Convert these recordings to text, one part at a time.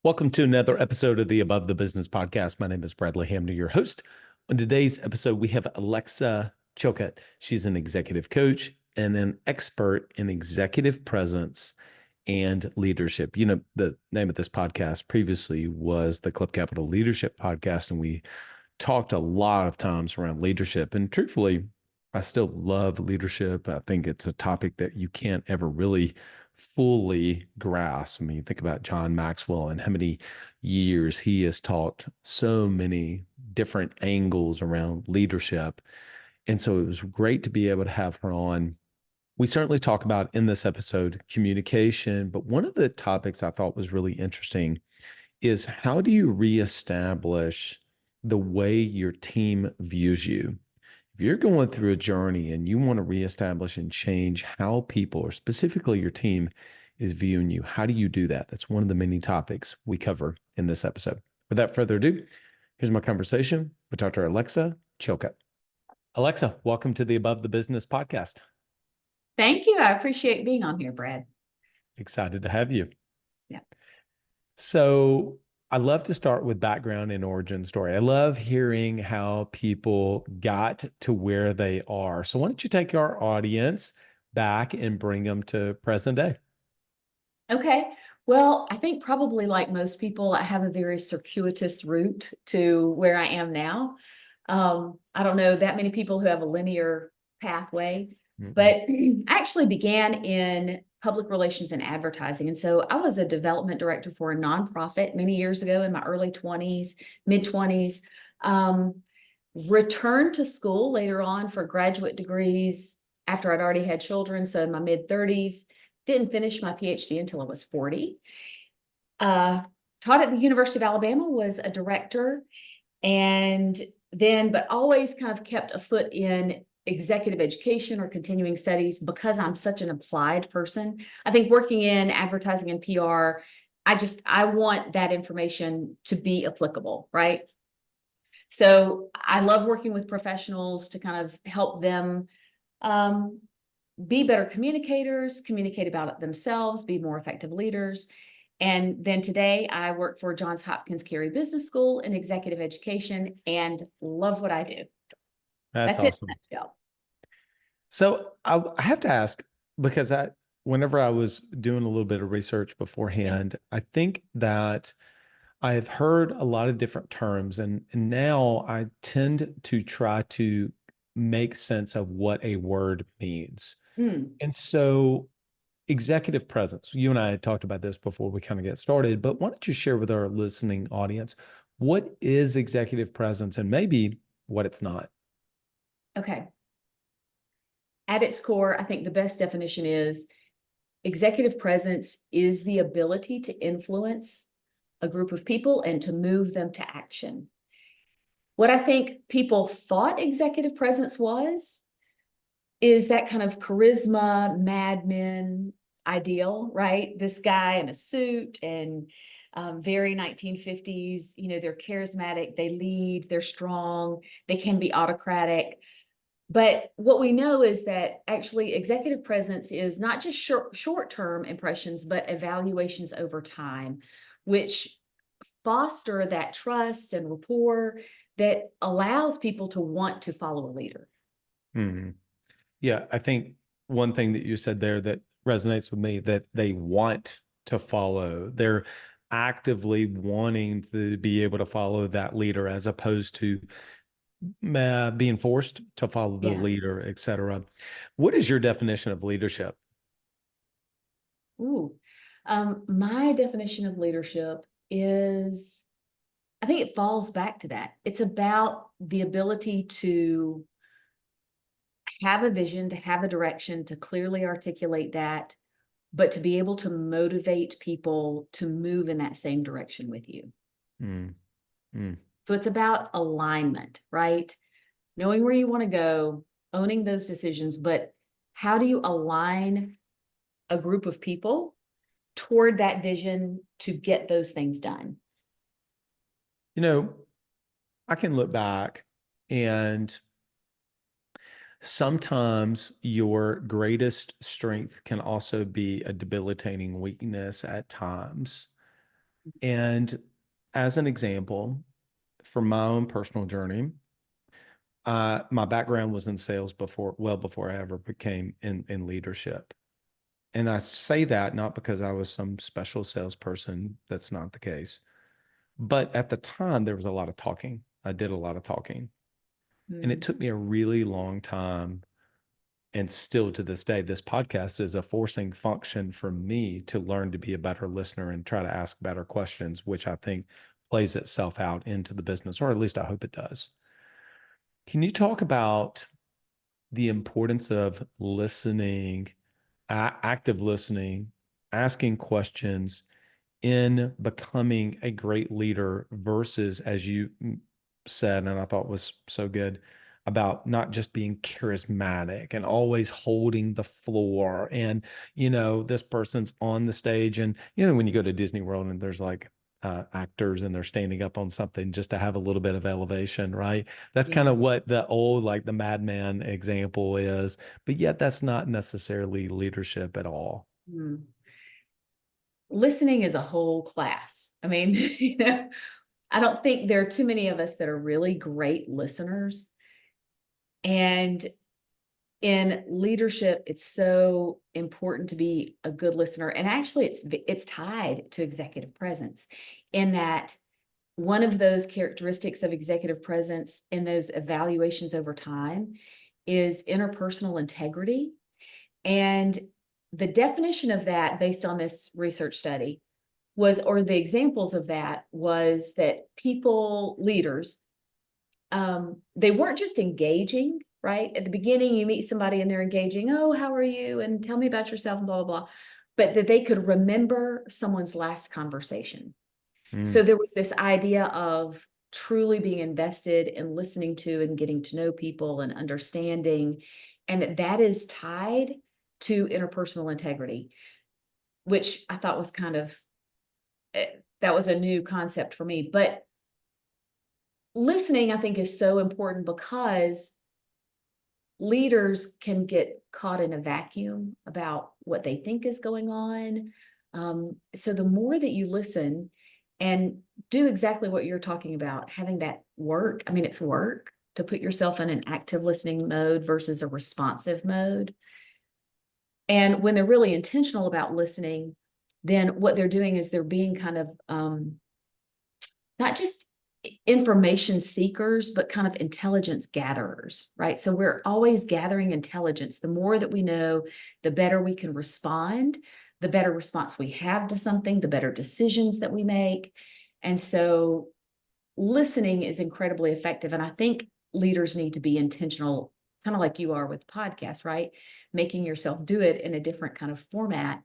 Welcome to another episode of the Above the Business podcast. My name is Bradley Hamner, your host. On today's episode, we have Alexa Chilcutt. She's an executive coach and an expert in executive presence and leadership. You know, the name of this podcast previously was the Club Capital Leadership Podcast, and we talked a lot of times around leadership. And truthfully, I still love leadership. I think it's a topic that you can't ever really fully grasp. I mean, think about John Maxwell and how many years he has taught so many different angles around leadership. And so it was great to be able to have her on. We certainly talk about in this episode communication, but one of the topics I thought was really interesting is how do you reestablish the way your team views you? If you're going through a journey and you want to reestablish and change how people, or specifically your team, is viewing you, how do you do that? That's one of the many topics we cover in this episode. Without further ado, here's my conversation with Dr. Alexa Chilcutt. Alexa, welcome to the Above the Business podcast. Thank you. I appreciate being on here, Brad. Excited to have you. Yeah. So I love to start with background and origin story. I love hearing how people got to where they are. So why don't you take our audience back and bring them to present day? Okay. Well, I think probably like most people, I have a very circuitous route to where I am now. I don't know that many people who have a linear pathway, but I actually began in public relations and advertising. And so I was a development director for a nonprofit many years ago in my early 20s, mid 20s. Returned to school later on for graduate degrees after I'd already had children. So in my mid 30s, didn't finish my PhD until I was 40. Taught at the University of Alabama, was a director, and then, but always kind of kept a foot in executive education or continuing studies because I'm such an applied person. I think working in advertising and PR, I want that information to be applicable, right? So I love working with professionals to kind of help them be better communicators, communicate about it themselves, be more effective leaders. And then today I work for Johns Hopkins Carey Business School in executive education and love what I do. That's It awesome. in a nutshell. So I have to ask, because whenever I was doing a little bit of research beforehand, I think that I have heard a lot of different terms, and now I tend to try to make sense of what a word means. And so executive presence, you and I had talked about this before we kind of get started, but why don't you share with our listening audience, what is executive presence and maybe what it's not? Okay. At its core, I think the best definition is executive presence is the ability to influence a group of people and to move them to action. What I think people thought executive presence was is that kind of charisma, Mad Men ideal, right? This guy in a suit and very 1950s, they're charismatic, they lead, they're strong, they can be autocratic. But what we know is that actually executive presence is not just short-term impressions, but evaluations over time, which foster that trust and rapport that allows people to want to follow a leader. Hmm. Yeah, I think one thing that you said there that resonates with me, that they want to follow. They're actively wanting to be able to follow that leader as opposed to being forced to follow the Yeah. leader, et cetera. What is your definition of leadership? Ooh. My definition of leadership is, I think it falls back to that. It's about the ability to have a vision, to have a direction, to clearly articulate that, but to be able to motivate people to move in that same direction with you. Mm, mm, So it's about alignment, right? Knowing where you want to go, owning those decisions, but how do you align a group of people toward that vision to get those things done? You know, I can look back and sometimes your greatest strength can also be a debilitating weakness at times. And as an example, from my own personal journey, my background was in sales well before I ever became in leadership. And I say that not because I was some special salesperson. That's not the case. But at the time, there was a lot of talking. I did a lot of talking. And it Mm. took me a really long time. And still to this day, this podcast is a forcing function for me to learn to be a better listener and try to ask better questions, which I think plays itself out into the business, or at least I hope it does. Can you talk about the importance of listening, active listening, asking questions in becoming a great leader versus, as you said, and I thought was so good, about not just being charismatic and always holding the floor. And, this person's on the stage. And, when you go to Disney World and there's like actors and they're standing up on something just to have a little bit of elevation, right? That's kind Yeah. of what the old, like the madman example is. But yet that's not necessarily leadership at all. Mm. Listening is a whole class. I mean, I don't think there are too many of us that are really great listeners. And in leadership, it's so important to be a good listener. And actually, it's tied to executive presence in that one of those characteristics of executive presence in those evaluations over time is interpersonal integrity. And the definition of that, based on this research study, or the examples of that was that leaders, they weren't just engaging, right? At the beginning, you meet somebody and they're engaging, oh, how are you? And tell me about yourself and blah, blah, blah. But that they could remember someone's last conversation. So Mm. there was this idea of truly being invested in listening to and getting to know people and understanding, and that is tied to interpersonal integrity, which I thought was that was a new concept for me. But listening, I think, is so important because leaders can get caught in a vacuum about what they think is going on. So the more that you listen and do exactly what you're talking about, having that work, I mean, it's work to put yourself in an active listening mode versus a responsive mode. And when they're really intentional about listening, then what they're doing is they're being kind of not just information seekers, but kind of intelligence gatherers, right? So we're always gathering intelligence. The more that we know, the better we can respond, the better response we have to something, the better decisions that we make. And so listening is incredibly effective. And I think leaders need to be intentional, kind of like you are with podcasts, right? Making yourself do it in a different kind of format,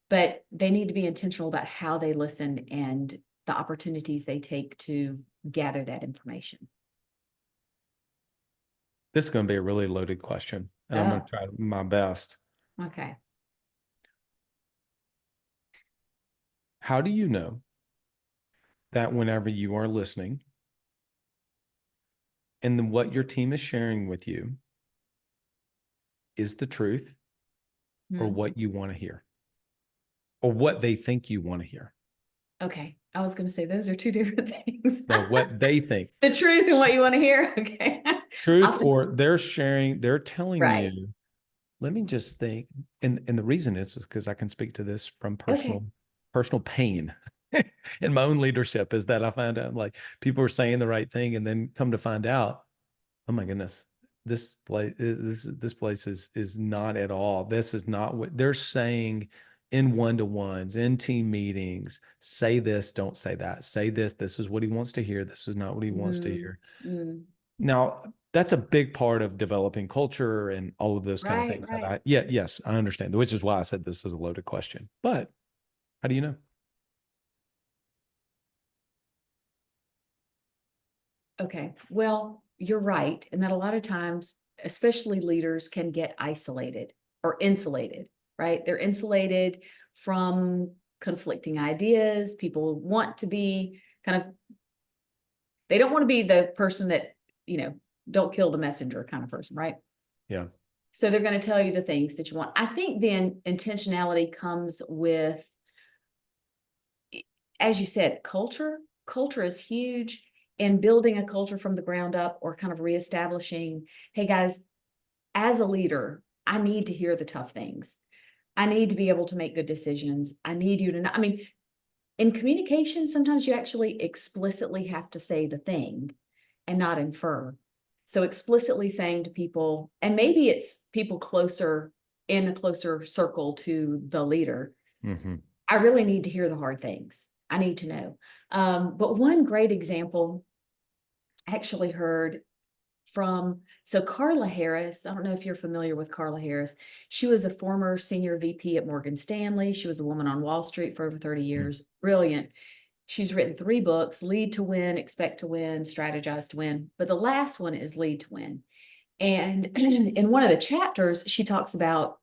but they need to be intentional about how they listen and the opportunities they take to gather that information. This is going to be a really loaded question, and I'm going to Oh, try my best. okay. How do you know that whenever you are listening and then what your team is sharing with you is the truth or Hmm. what you want to hear or what they think you want to hear? Okay. I was going to say those are two different things. No, what they think. The truth and what you want to hear. Okay. Truth, Often, or they're telling right. you, let me just think. And the reason is because I can speak to this from Okay. personal pain in my own leadership, is that I find out like people are saying the right thing and then come to find out, oh my goodness, this place is not at all. This is not what they're saying in one-to-ones, in team meetings. Say this, don't say that. Say this, this is what he wants to hear. This is not what he wants to Mm, hear. mm. Now, that's a big part of developing culture and all of those kind of Right, things right. yes, I understand, which is why I said this is a loaded question. But how do you know? Okay. Well, you're right. And that a lot of times, especially leaders can get isolated or insulated, right? They're insulated from conflicting ideas. People want to be they don't want to be the person that, you know, don't kill the messenger kind of person, right? Yeah. So they're going to tell you the things that you want. I think then intentionality comes with as you said, culture is huge in building a culture from the ground up, or kind of reestablishing, hey guys, as a leader, I need to hear the tough things. I need to be able to make good decisions. I need you to know. I mean, in communication, sometimes you actually explicitly have to say the thing and not infer. So explicitly saying to people, and maybe it's people closer, in a closer circle to the leader, Mm-hmm. I really need to hear the hard things. I need to know. But one great example I actually heard from, so Carla Harris, I don't know if you're familiar with Carla Harris. She was a former senior VP at Morgan Stanley. She was a woman on Wall Street for over 30 years. Brilliant. She's written 3 books: Lead to Win, Expect to Win, Strategize to Win. But the last one is Lead to Win. And in one of the chapters, she talks about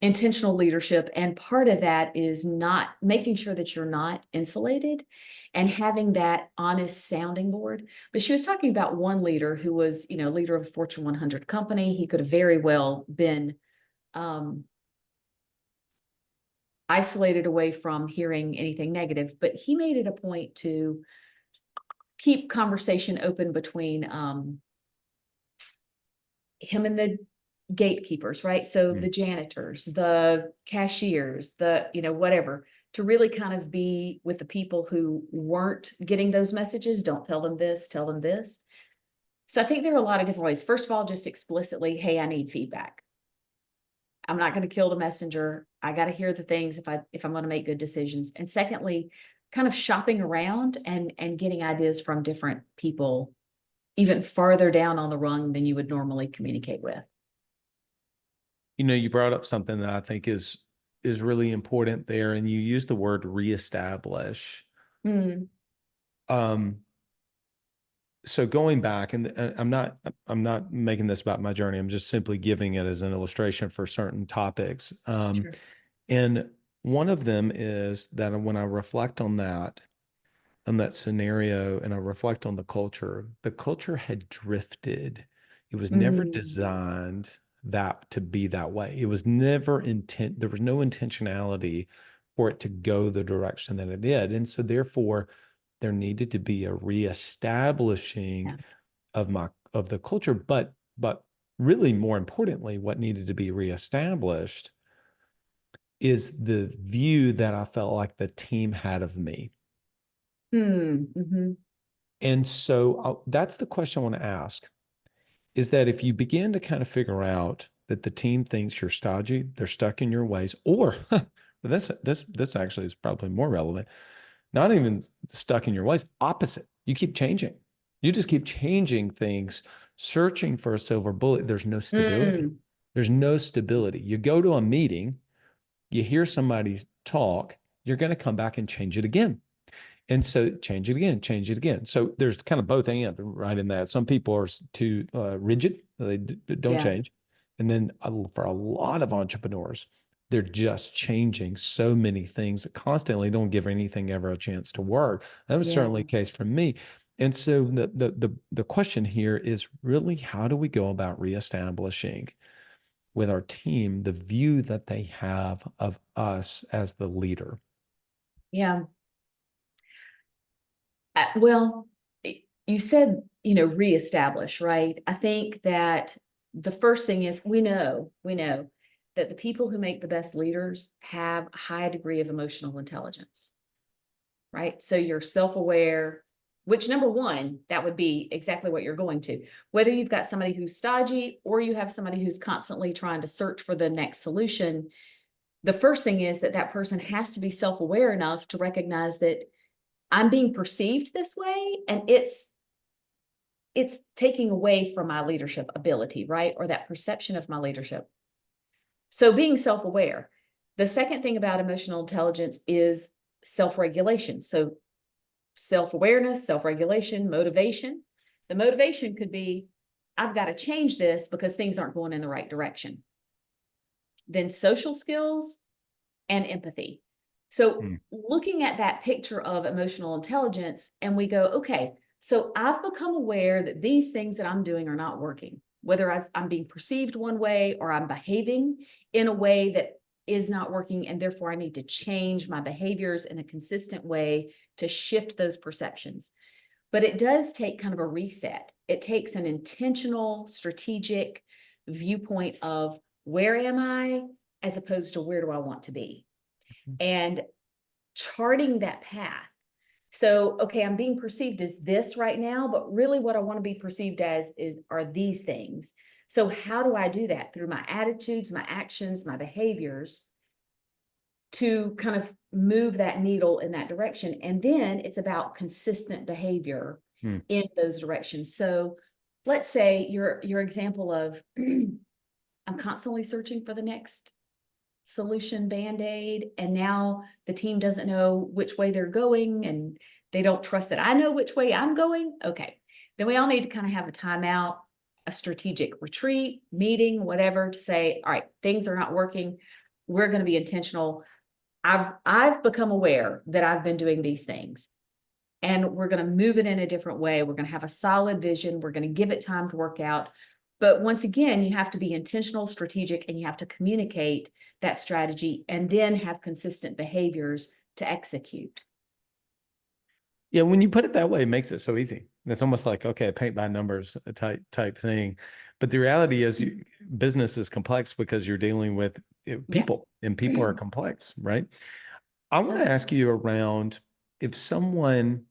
intentional leadership. And part of that is not making sure that you're not insulated and having that honest sounding board. But she was talking about one leader who was, leader of a Fortune 100 company. He could have very well been isolated away from hearing anything negative, but he made it a point to keep conversation open between him and the gatekeepers, right? So the janitors, the cashiers, the, whatever, to really kind of be with the people who weren't getting those messages. Don't tell them this, tell them this. So I think there are a lot of different ways. First of all, just explicitly, hey, I need feedback. I'm not going to kill the messenger. I got to hear the things if I'm going to make good decisions. And secondly, kind of shopping around and getting ideas from different people, even farther down on the rung than you would normally communicate with. You brought up something that I think is really important there, and you used the word reestablish. Mm. So going back, and I'm not making this about my journey. I'm just simply giving it as an illustration for certain topics. Sure. And one of them is that when I reflect on that scenario, and I reflect on the culture had drifted. It was never designed that to be that way. It was never there was no intentionality for it to go the direction that it did. And so therefore there needed to be a reestablishing Yeah. of the culture. But really more importantly, what needed to be reestablished is the view that I felt like the team had of me. Mm-hmm. And so that's the question I want to ask, is that if you begin to kind of figure out that the team thinks you're stodgy, they're stuck in your ways, or this actually is probably more relevant, not even stuck in your ways, opposite. You keep changing. You just keep changing things, searching for a silver bullet. There's no stability. There's no stability. You go to a meeting, you hear somebody talk, you're going to come back and change it again. And so change it again, change it again. So there's kind of both and right in that. Some people are too rigid, they don't change. And then for a lot of entrepreneurs, they're just changing so many things constantly, don't give anything ever a chance to work. That was certainly the case for me. And so the question here is really, how do we go about reestablishing with our team the view that they have of us as the leader? Yeah. Well, you said, reestablish, right? I think that the first thing is we know that the people who make the best leaders have a high degree of emotional intelligence, right? So you're self-aware, which, number one, that would be exactly what you're going to. Whether you've got somebody who's stodgy or you have somebody who's constantly trying to search for the next solution, the first thing is that person has to be self-aware enough to recognize that I'm being perceived this way, and it's taking away from my leadership ability, right? Or that perception of my leadership. So being self-aware. The second thing about emotional intelligence is self-regulation. So self-awareness, self-regulation, motivation. The motivation could be, I've got to change this because things aren't going in the right direction. Then social skills and empathy. So looking at that picture of emotional intelligence, and we go, okay, so I've become aware that these things that I'm doing are not working, whether I'm being perceived one way or I'm behaving in a way that is not working, and therefore I need to change my behaviors in a consistent way to shift those perceptions. But it does take kind of a reset. It takes an intentional, strategic viewpoint of where am I, as opposed to where do I want to be, and charting that path. So, okay, I'm being perceived as this right now, but really what I want to be perceived as are these things. So how do I do that? Through my attitudes, my actions, my behaviors, to kind of move that needle in that direction. And then it's about consistent behavior in those directions. So let's say your example of I'm constantly searching for the next solution band-aid, and now the team doesn't know which way they're going, and they don't trust that I know which way I'm going. Okay, then we all need to kind of have a timeout, a strategic retreat, meeting, whatever, to say, all right, things are not working. We're going to be intentional. I've become aware that I've been doing these things, and we're going to move it in a different way. We're going to have a solid vision. We're going to give it time to work out. But once again, you have to be intentional, strategic, and you have to communicate that strategy and then have consistent behaviors to execute. Yeah, when you put it that way, it makes it so easy. It's almost like, okay, paint by numbers type thing. But the reality is business is complex because you're dealing with people, and people are complex, right? I want to ask you around if someone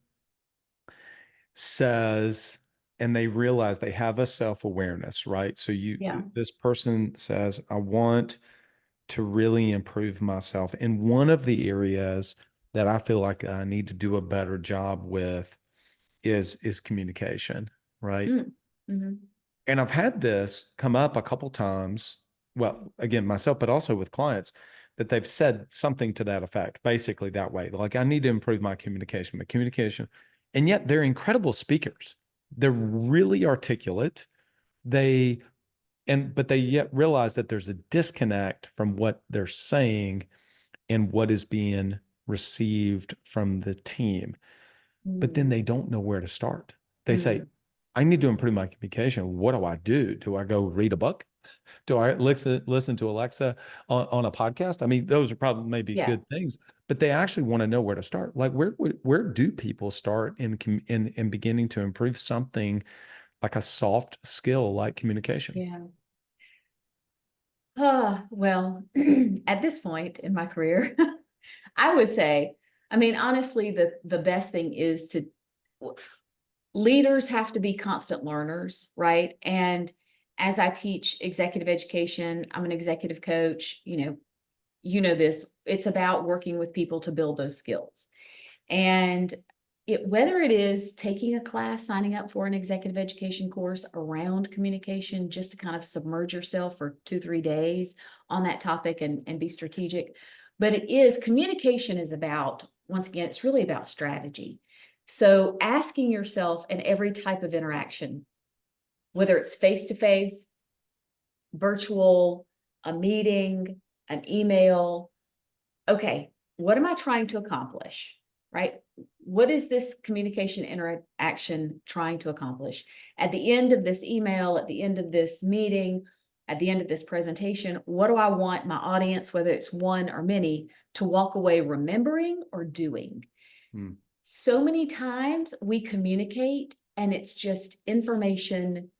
says, and they realize they have a self-awareness, right? So this person says, I want to really improve myself. And one of the areas that I feel like I need to do a better job with is communication, right? Mm-hmm. And I've had this come up a couple times, well, again, myself, but also with clients, that they've said something to that effect, basically that way. Like, I need to improve my communication. And yet they're incredible speakers. They're really articulate. But they yet realize that there's a disconnect from what they're saying and what is being received from the team. But then they don't know where to start. They say, I need to improve my communication. What do I do? Do I go read a book? Do I listen to Alexa on a podcast? I mean, those are probably maybe good things, but they actually want to know where to start. Like, where do people start in beginning to improve something like a soft skill like communication? Yeah. Well, at this point in my career, I would say, I mean, honestly, the best thing is leaders have to be constant learners, right? And as I teach executive education, I'm an executive coach, you know this, it's about working with people to build those skills. And whether it is taking a class, signing up for an executive education course around communication, just to kind of submerge yourself for 2-3 days on that topic and be strategic. But communication is about, once again, it's really about strategy. So asking yourself in every type of interaction, whether it's face-to-face, virtual, a meeting, an email, okay, what am I trying to accomplish, right? What is this communication interaction trying to accomplish? At the end of this email, at the end of this meeting, at the end of this presentation, what do I want my audience, whether it's one or many, to walk away remembering or doing? So many times we communicate and it's just information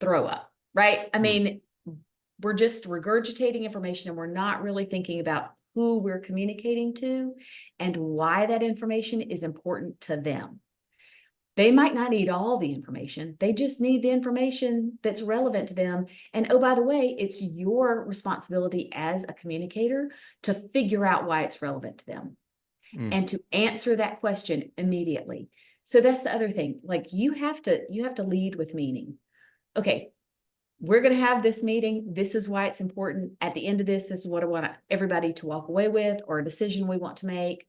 throw up, right? I mean, we're just regurgitating information and we're not really thinking about who we're communicating to and why that information is important to them. They might not need all the information. They just need the information that's relevant to them. And oh, by the way, it's your responsibility as a communicator to figure out why it's relevant to them and to answer that question immediately. So that's the other thing. Like, you have to lead with meaning. Okay, we're going to have this meeting. This is why it's important. At the end of this is what I want everybody to walk away with, or a decision we want to make,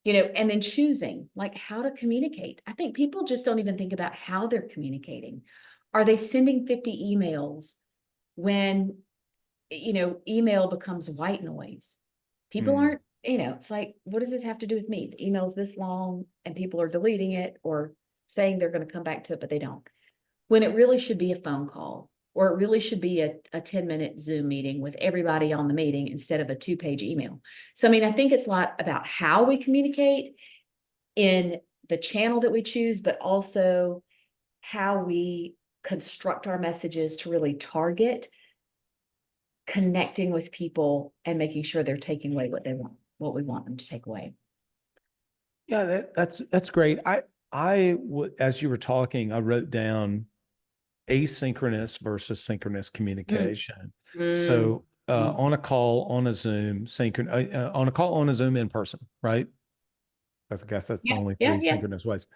and then choosing like how to communicate. I think people just don't even think about how they're communicating. Are they sending 50 emails when, email becomes white noise? People aren't, it's like, what does this have to do with me? The email's this long and people are deleting it or saying they're going to come back to it, but they don't. When it really should be a phone call. or it really should be a 10-minute Zoom meeting with everybody on the meeting instead of a 2-page email. So, I mean, I think it's a lot about how we communicate in the channel that we choose, but also how we construct our messages to really target connecting with people and making sure they're taking away what they want, what we want them to take away. Yeah, that's great. I would, as you were talking, I wrote down asynchronous versus synchronous Mm, communication. mm, So mm. on a call, on a Zoom, on a call, on a Zoom in person, right? I guess that's the Yeah, only yeah, three yeah. synchronous ways.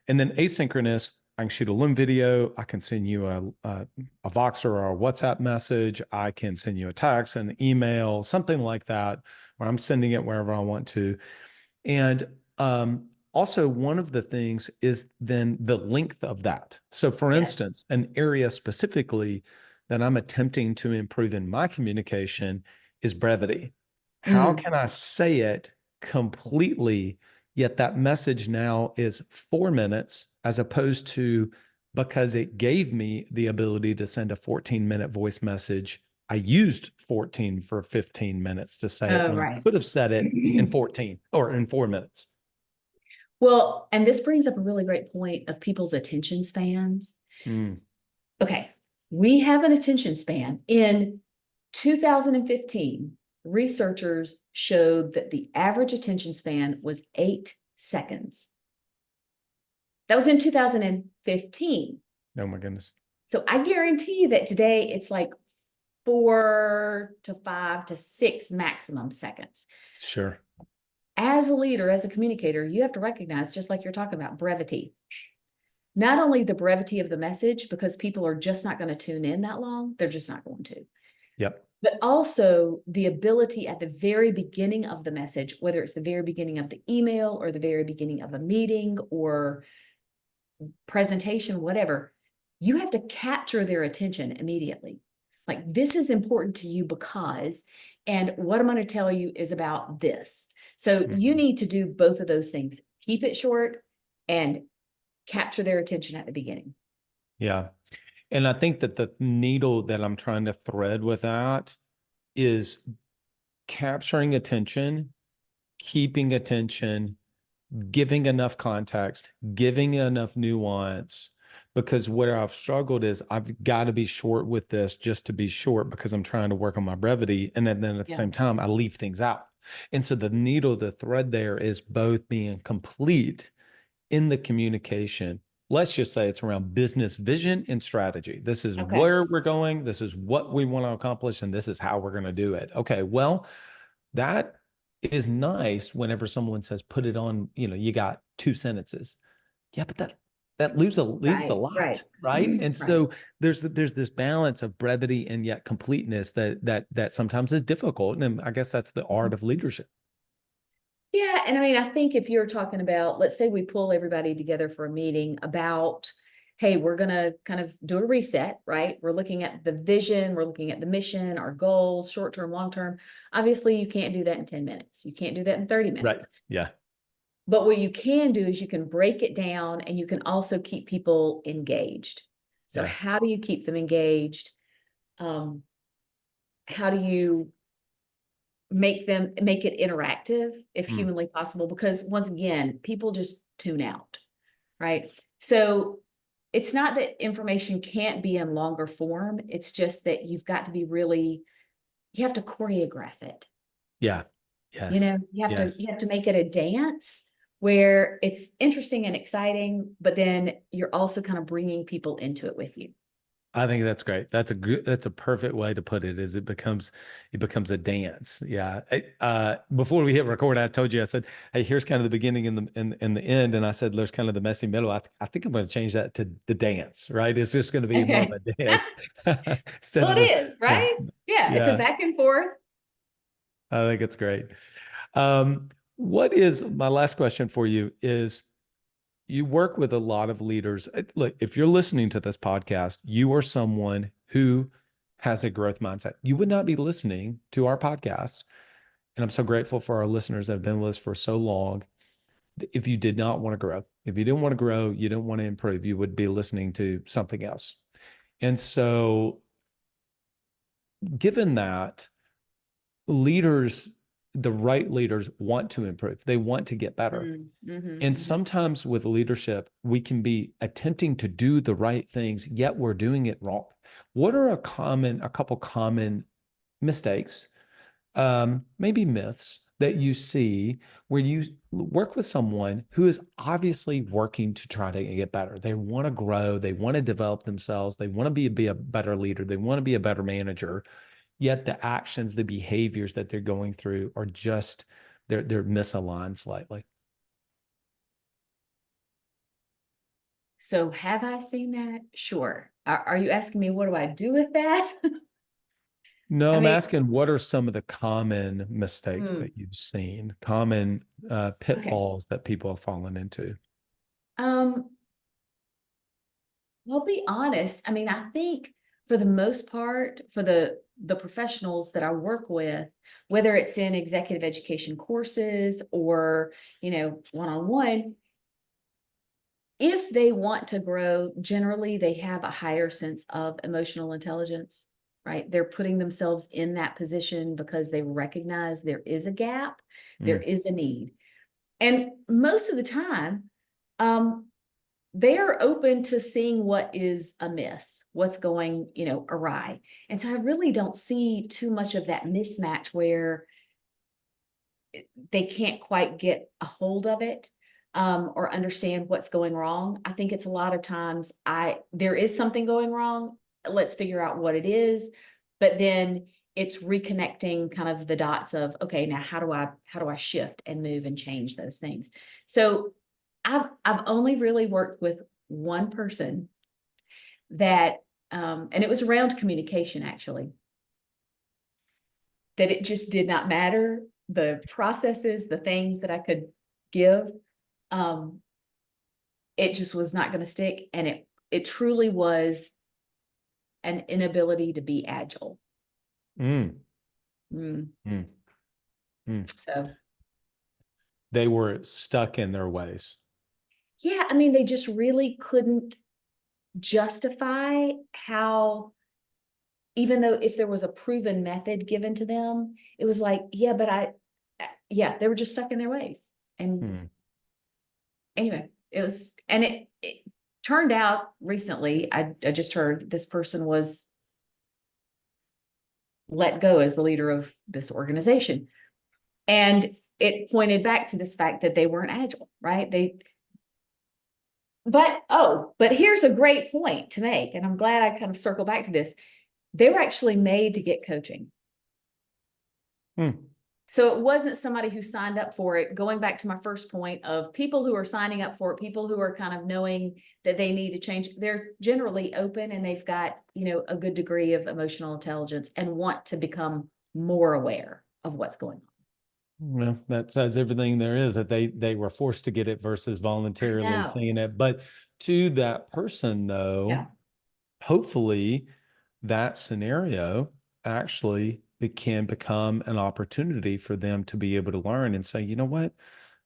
And then asynchronous, I can shoot a Loom video. I can send you a Voxer or a WhatsApp message. I can send you a text, an email, something like that, where I'm sending it wherever I want to. And also, one of the things is then the length of that. So, for Yes. instance, an area specifically that I'm attempting to improve in my communication is brevity. How Mm. can I say it completely, yet that message now is 4 minutes as opposed to, because it gave me the ability to send a 14-minute voice message, I used 14 for 15 minutes to say it Oh, when I right. could have said it in 14 or in 4 minutes. Well, and this brings up a really great point of people's attention spans. Mm, Okay, we have an attention span. In 2015, researchers showed that the average attention span was 8 seconds. That was in 2015. oh my goodness. So I guarantee that today it's like 4 to 5 to 6 maximum seconds. Sure. As a leader, as a communicator, you have to recognize, just like you're talking about, brevity. Not only the brevity of the message, because people are just not going to tune in that long, they're just not going to, Yep. but also the ability at the very beginning of the message, whether it's the very beginning of the email or the very beginning of a meeting or presentation, whatever, you have to capture their attention immediately. Like, this is important to you because, and what I'm going to tell you is about this. So you Mhm. need to do both of those things. Keep it short and capture their attention at the beginning. Yeah. And I think that the needle that I'm trying to thread with that is capturing attention, keeping attention, giving enough context, giving enough nuance. Because where I've struggled is I've got to be short with this just to be short because I'm trying to work on my brevity. And then at the Yeah. same time, I leave things out. And so the needle, the thread there is both being complete in the communication. Let's just say it's around business vision and strategy. This is Okay. where we're going. This is what we want to accomplish. And this is how we're going to do it. Okay. Well, that is nice whenever someone says, put it on, you got 2 sentences. Yeah, but that leaves a Right. lot, Right. right? And Right. so there's this balance of brevity and yet completeness that sometimes is difficult. And I guess that's the art of leadership. Yeah, and I mean, I think if you're talking about, let's say we pull everybody together for a meeting about, hey, we're going to kind of do a reset, right? We're looking at the vision, we're looking at the mission, our goals, short term, long term. Obviously, you can't do that in 10 minutes. You can't do that in 30 Right. minutes. Yeah. But what you can do is you can break it down and you can also keep people engaged. So, Yeah. how do you keep them engaged? How do you make it interactive if Mm. humanly possible? Because once again, people just tune out, right? So it's not that information can't be in longer form, it's just that you've got to be really, you have to choreograph it. Yeah. You Yes. know, Yes. you have to make it a dance where it's interesting and exciting, but then you're also kind of bringing people into it with you. I think that's great. That's a perfect way to put it, is it becomes a dance. Yeah. Before we hit record, I told you, I said, hey, here's kind of the beginning and the end. And I said, there's kind of the messy middle. I think I'm going to change that to the dance, right? It's just going to be more of Okay. a dance instead Well, of it is, the, right? Yeah, it's a yeah, back and forth. I think it's great. What is my last question for you is, you work with a lot of leaders. Look, if you're listening to this podcast, you are someone who has a growth mindset. You would not be listening to our podcast. And I'm so grateful for our listeners that have been with us for so long. If you did not want to grow, if you didn't want to grow, you don't want to improve, you would be listening to something else. And so, given that, leaders, the right leaders want to improve, they want to get better. And Mm-hmm. sometimes with leadership, we can be attempting to do the right things, yet we're doing it wrong. What are a couple common mistakes, maybe myths that you see where you work with someone who is obviously working to try to get better? They want to grow, they want to develop themselves, they want to be a better leader, they want to be a better manager, yet the actions, the behaviors that they're going through are just they're misaligned slightly. So have I seen that? Sure. Are you asking me what do I do with that? No, I I'm mean, asking what are some of the common mistakes hmm, that you've seen, common okay. pitfalls that people have fallen into? Um, I'll be honest. I mean, I think for the most part, for the professionals that I work with, whether it's in executive education courses or, one-on-one, if they want to grow, generally they have a higher sense of emotional intelligence, right? They're putting themselves in that position because they recognize there is a gap, there Mm, is a need. And most of the time, um, they are open to seeing what is amiss, what's going, awry. And so I really don't see too much of that mismatch where they can't quite get a hold of it, or understand what's going wrong. I think it's a lot of times there is something going wrong. Let's figure out what it is. But then it's reconnecting kind of the dots of, okay, now how do I shift and move and change those things? So I've only really worked with one person that, and it was around communication actually, that it just did not matter the processes, the things that I could give. Um, it just was not going to stick, and it truly was an inability to be agile. mm, Mm. mm, mm. So They were stuck in their ways. yeah, I mean, they just really couldn't justify how, even though if there was a proven method given to them, it was like, yeah, but yeah, they were just stuck in their ways. And Mm, anyway, it turned out recently, I just heard this person was let go as the leader of this organization. And it pointed back to this fact that they weren't agile, right? But here's a great point to make, and I'm glad I kind of circle back to this. They were actually made to get coaching. mm. So it wasn't somebody who signed up for it. Going back to my first point of people who are signing up for it, people who are kind of knowing that they need to change, they're generally open and they've got, a good degree of emotional intelligence and want to become more aware of what's going on. Well, that says everything there is, that they were forced to get it versus I voluntarily know. seeing it. But to that person, though, Yeah. hopefully that scenario actually can become an opportunity for them to be able to learn and say, you know what?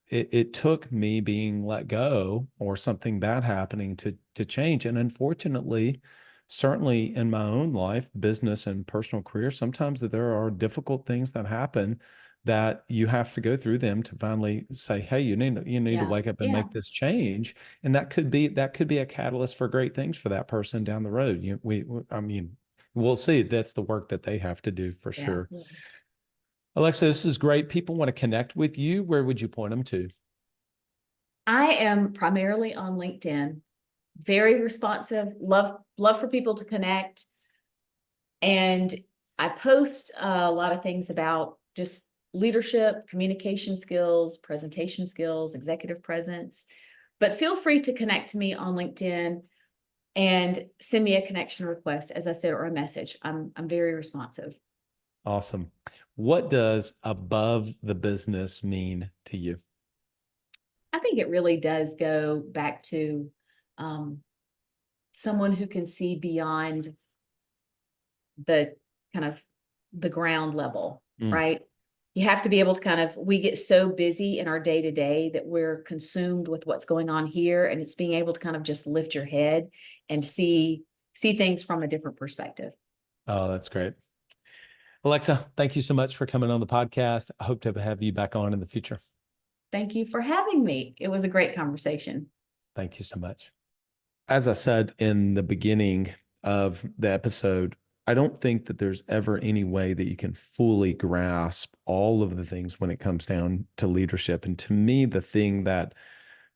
It took me being let go or something bad happening to change. And unfortunately, certainly in my own life, business and personal career, sometimes there are difficult things that happen that you have to go through them to finally say, hey, you need to Yeah. wake up and Yeah. make this change. And that could be a catalyst for great things for that person down the road. I mean, we'll see. That's the work that they have to do for Yeah. sure. Alexa, this is great. People want to connect with you. Where would you point them to? I am primarily on LinkedIn, very responsive, love for people to connect. And I post a lot of things about just leadership, communication skills, presentation skills, executive presence. But feel free to connect to me on LinkedIn and send me a connection request, as I said, or a message. I'm very responsive. Awesome. What does above the business mean to you? I think it really does go back to, um, someone who can see beyond the kind of the ground level, Mm, right? You have to be able to we get so busy in our day to day that we're consumed with what's going on here. And it's being able to kind of just lift your head and see see things from a different perspective. Oh, that's great. Alexa, thank you so much for coming on the podcast. I hope to have you back on in the future. Thank you for having me. It was a great conversation. Thank you so much. As I said in the beginning of the episode, I don't think that there's ever any way that you can fully grasp all of the things when it comes down to leadership. And to me, the thing that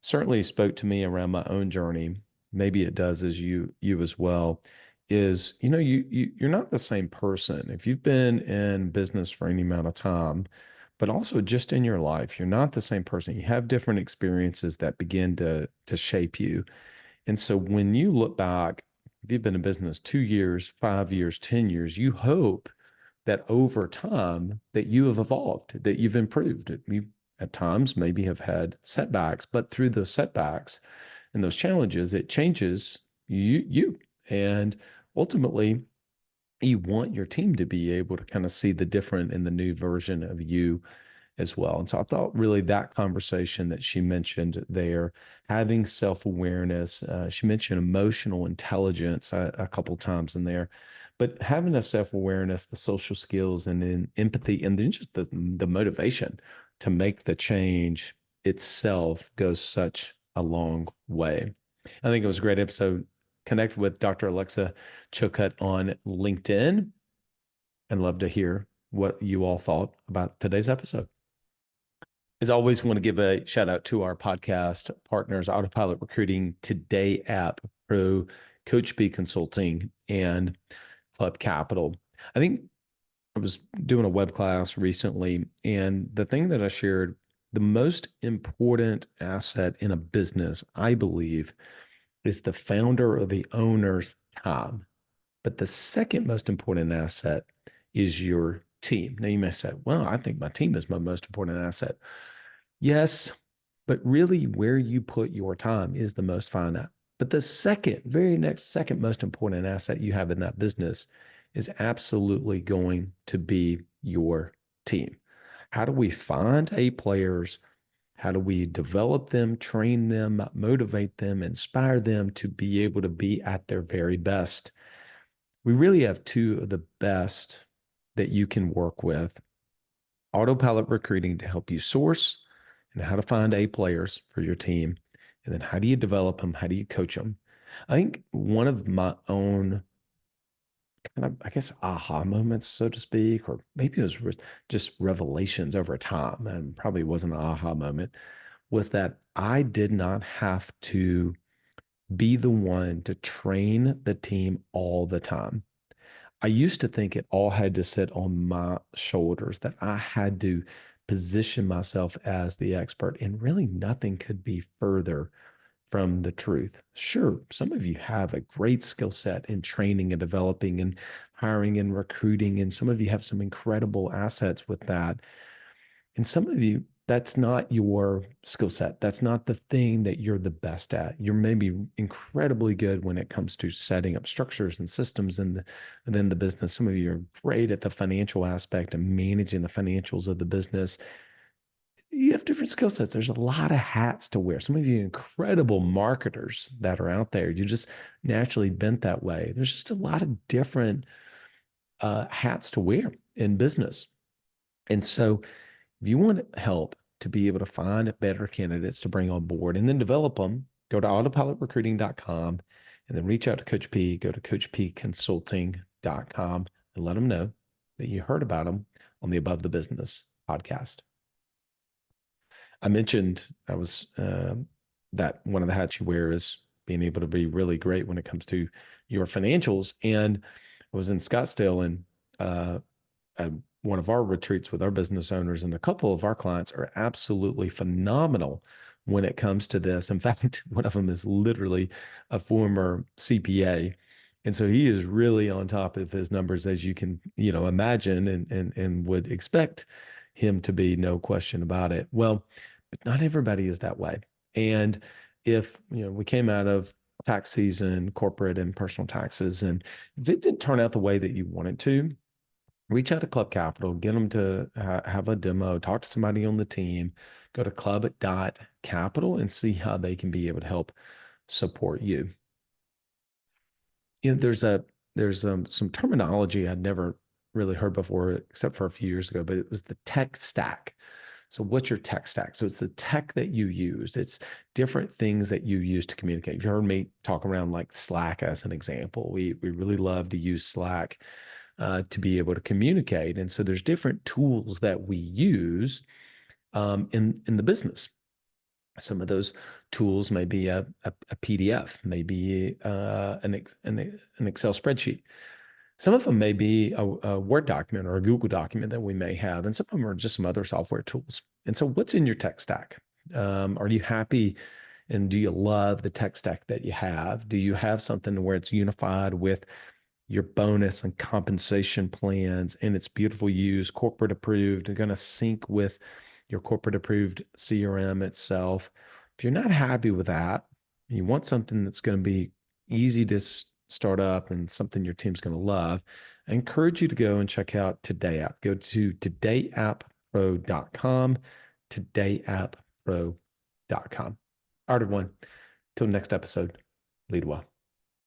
certainly spoke to me around my own journey, maybe it does as you as well, is you're not the same person. If you've been in business for any amount of time, but also just in your life, you're not the same person. You have different experiences that begin to shape you. And so when you look back, if you've been in business 2 years, 5 years, 10 years, you hope that over time that you have evolved, that you've improved. You at times maybe have had setbacks, but through those setbacks and those challenges, it changes you. And ultimately, you want your team to be able to kind of see the different and the new version of you as well. And so I thought really that conversation that she mentioned there, having self-awareness, she mentioned emotional intelligence a couple times in there, but having a self-awareness, the social skills, and then empathy, and then just the motivation to make the change itself goes such a long way. I think it was a great episode. Connect with Dr. Alexa Chilcutt on LinkedIn and love to hear what you all thought about today's episode. As always, want to give a shout out to our podcast partners, Autopilot Recruiting, Today App, Pro, Coach B Consulting, and Club Capital. I think I was doing a web class recently, and the thing that I shared, the most important asset in a business, I believe, is the founder or the owner's time. But the second most important asset is your team. Now, you may say, well, I think my team is my most important asset. Yes, but really where you put your time is the most finite. But the very next second most important asset you have in that business is absolutely going to be your team. How do we find A players? How do we develop them, train them, motivate them, inspire them to be able to be at their very best? We really have two of the best that you can work with. Autopilot Recruiting to help you source and how to find A players for your team. And then how do you develop them? How do you coach them? I think one of my own kind of, I guess, aha moments, so to speak, or maybe it was just revelations over time, and probably wasn't an aha moment, was that I did not have to be the one to train the team all the time. I used to think it all had to sit on my shoulders, that I had to position myself as the expert, and really nothing could be further from the truth. Sure, some of you have a great skill set in training and developing and hiring and recruiting, and some of you have some incredible assets with that. And some of you, that's not your skill set. That's not the thing that you're the best at. You're maybe incredibly good when it comes to setting up structures and systems within the business. Some of you are great at the financial aspect and managing the financials of the business. You have different skill sets. There's a lot of hats to wear. Some of you incredible marketers that are out there. You just naturally bent that way. There's just a lot of different hats to wear in business. And so if you want help to be able to find better candidates to bring on board and then develop them, go to autopilotrecruiting.com and then reach out to Coach P. Go to coachpconsulting.com and let them know that you heard about them on the Above the Business podcast. I mentioned that one of the hats you wear is being able to be really great when it comes to your financials. And I was in Scottsdale and one of our retreats with our business owners, and a couple of our clients are absolutely phenomenal when it comes to this. In fact, one of them is literally a former CPA. And so he is really on top of his numbers, as you can, imagine and would expect him to be, no question about it. Well, but not everybody is that way. And if, we came out of tax season, corporate and personal taxes, and if it didn't turn out the way that you wanted to, reach out to Club Capital, get them to have a demo, talk to somebody on the team, go to club.capital and see how they can be able to help support you. there's some terminology I'd never really heard before, except for a few years ago, but it was the tech stack. So what's your tech stack? So it's the tech that you use. It's different things that you use to communicate. You've heard me talk around like Slack as an example. We really love to use Slack to be able to communicate. And so there's different tools that we use in the business. Some of those tools may be a PDF, maybe an Excel spreadsheet. Some of them may be a Word document or a Google document that we may have, and some of them are just some other software tools. And so, what's in your tech stack? Are you happy and do you love the tech stack that you have? Do you have something where it's unified with your bonus and compensation plans and it's beautiful use, corporate approved, and going to sync with your corporate approved CRM itself? If you're not happy with that, you want something that's going to be easy to start up and something your team's going to love, I encourage you to go and check out Today App. Go to todayappro.com, todayappro.com. All right, everyone. Till next episode, lead well.